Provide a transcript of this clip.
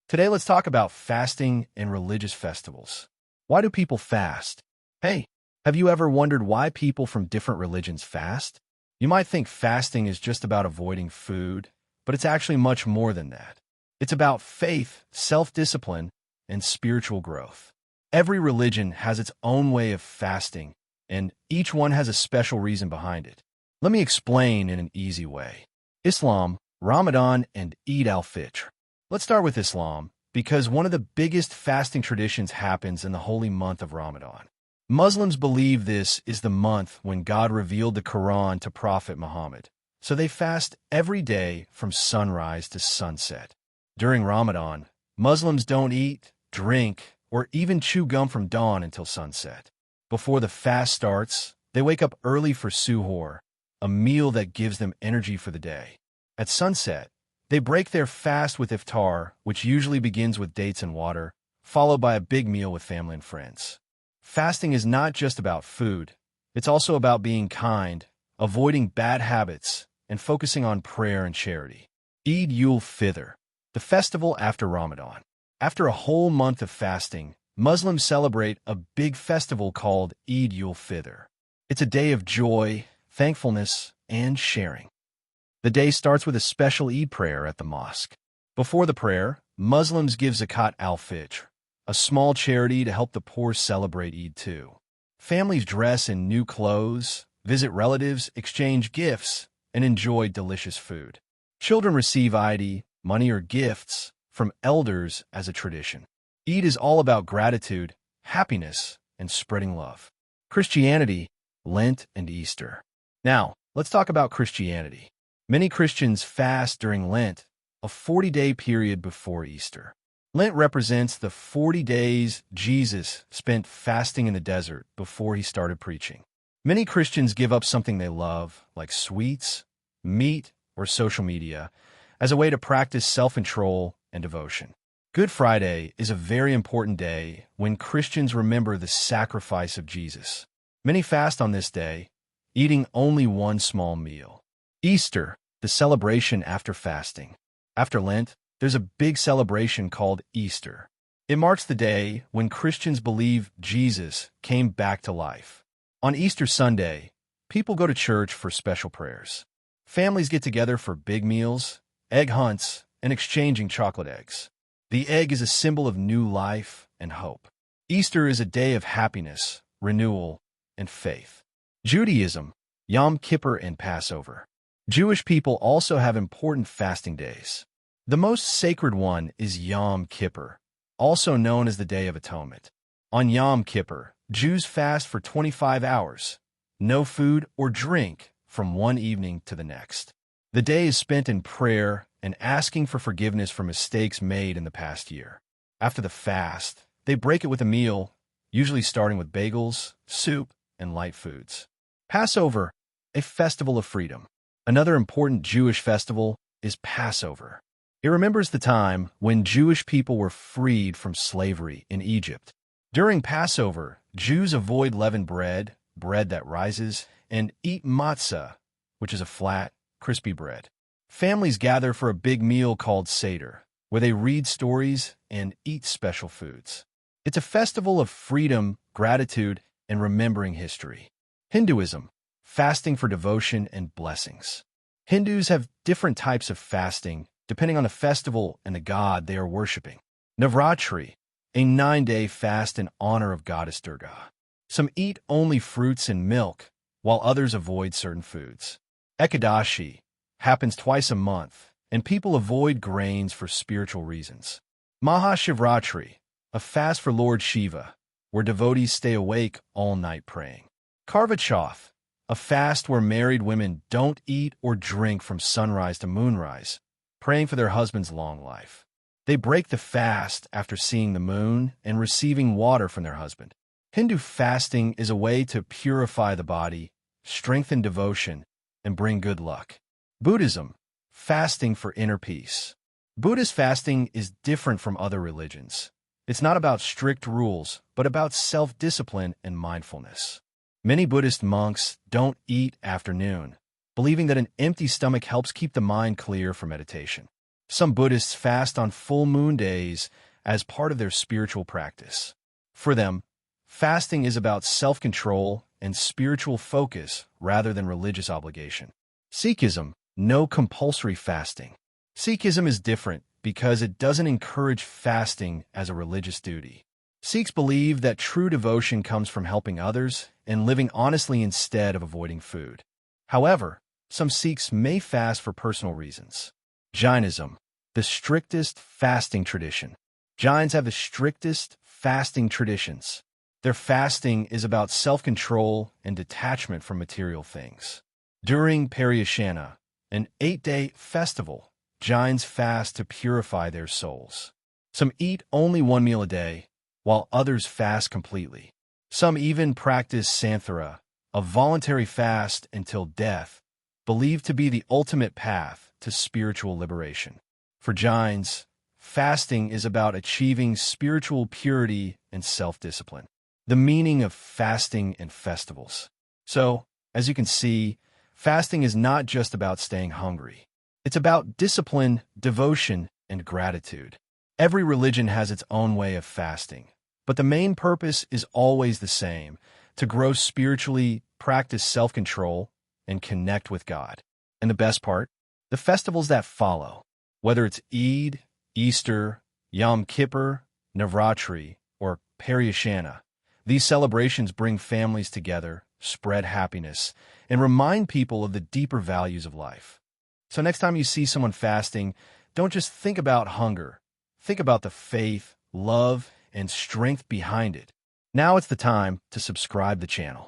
Today, let's talk about fasting and religious festivals. Why do people fast? Hey, have you ever wondered why people from different religions fast? You might think fasting is just about avoiding food, but it's actually much more than that. It's about faith, self-discipline, and spiritual growth. Every religion has its own way of fasting, and each one has a special reason behind it. Let me explain in an easy way. Islam, Ramadan, and Eid al-Fitr. Let's start with Islam, because one of the biggest fasting traditions happens in the holy month of Ramadan. Muslims believe this is the month when God revealed the Quran to Prophet Muhammad, so they fast every day from sunrise to sunset. During Ramadan, Muslims don't eat, drink, or even chew gum from dawn until sunset. Before the fast starts, they wake up early for suhoor, a meal that gives them energy for the day. At sunset, they break their fast with iftar, which usually begins with dates and water, followed by a big meal with family and friends. Fasting is not just about food. It's also about being kind, avoiding bad habits, and focusing on prayer and charity. Eid ul-Fitr, the festival after Ramadan. After a whole month of fasting, Muslims celebrate a big festival called Eid ul-Fitr. It's a day of joy, thankfulness, and sharing. The day starts with a special Eid prayer at the mosque. Before the prayer, Muslims give Zakat al-Fitr, a small charity to help the poor celebrate Eid too. Families dress in new clothes, visit relatives, exchange gifts, and enjoy delicious food. Children receive Eid, money or gifts, from elders as a tradition. Eid is all about gratitude, happiness, and spreading love. Christianity, Lent, and Easter. Now, let's talk about Christianity. Many Christians fast during Lent, a 40-day period before Easter. Lent represents the 40 days Jesus spent fasting in the desert before he started preaching. Many Christians give up something they love, like sweets, meat, or social media, as a way to practice self-control and devotion. Good Friday is a very important day when Christians remember the sacrifice of Jesus. Many fast on this day, eating only one small meal. Easter, the celebration after fasting. After Lent, there's a big celebration called Easter. It marks the day when Christians believe Jesus came back to life. On Easter Sunday, people go to church for special prayers. Families get together for big meals, egg hunts, and exchanging chocolate eggs. The egg is a symbol of new life and hope. Easter is a day of happiness, renewal, and faith. Judaism, Yom Kippur and Passover. Jewish people also have important fasting days. The most sacred one is Yom Kippur, also known as the Day of Atonement. On Yom Kippur, Jews fast for 25 hours, no food or drink from one evening to the next. The day is spent in prayer and asking for forgiveness for mistakes made in the past year. After the fast, they break it with a meal, usually starting with bagels, soup, and light foods. Passover, a festival of freedom. Another important Jewish festival is Passover. It remembers the time when Jewish people were freed from slavery in Egypt. During Passover, Jews avoid leavened bread, bread that rises, and eat matzah, which is a flat, crispy bread. Families gather for a big meal called Seder, where they read stories and eat special foods. It's a festival of freedom, gratitude, and remembering history. Hinduism, fasting for devotion and blessings. Hindus have different types of fasting, depending on the festival and the god they are worshiping. Navratri, a 9-day fast in honor of goddess Durga. Some eat only fruits and milk, while others avoid certain foods. Ekadashi happens twice a month, and people avoid grains for spiritual reasons. Mahashivratri, a fast for Lord Shiva, where devotees stay awake all night praying. Karva Chauth, a fast where married women don't eat or drink from sunrise to moonrise, praying for their husband's long life. They break the fast after seeing the moon and receiving water from their husband. Hindu fasting is a way to purify the body, strengthen devotion, and bring good luck. Buddhism, fasting for inner peace. Buddhist fasting is different from other religions. It's not about strict rules, but about self-discipline and mindfulness. Many Buddhist monks don't eat after noon, believing that an empty stomach helps keep the mind clear for meditation. Some Buddhists fast on full moon days as part of their spiritual practice. For them, fasting is about self-control and spiritual focus rather than religious obligation. Sikhism, no compulsory fasting. Sikhism is different because it doesn't encourage fasting as a religious duty. Sikhs believe that true devotion comes from helping others and living honestly instead of avoiding food. However, some Sikhs may fast for personal reasons. Jainism, the strictest fasting tradition. Jains have the strictest fasting traditions. Their fasting is about self-control and detachment from material things. During Paryashana, an 8-day festival, Jains fast to purify their souls. Some eat only one meal a day, while others fast completely. Some even practice Santhara, a voluntary fast until death, believed to be the ultimate path to spiritual liberation. For Jains, fasting is about achieving spiritual purity and self-discipline. The meaning of fasting and festivals. So, as you can see, fasting is not just about staying hungry. It's about discipline, devotion, and gratitude. Every religion has its own way of fasting, but the main purpose is always the same: to grow spiritually, practice self-control, and connect with God. And the best part? The festivals that follow, whether it's Eid, Easter, Yom Kippur, Navratri, or Paryashana, these celebrations bring families together, spread happiness, and remind people of the deeper values of life. So next time you see someone fasting, don't just think about hunger. Think about the faith, love, and strength behind it. Now it's the time to subscribe the channel.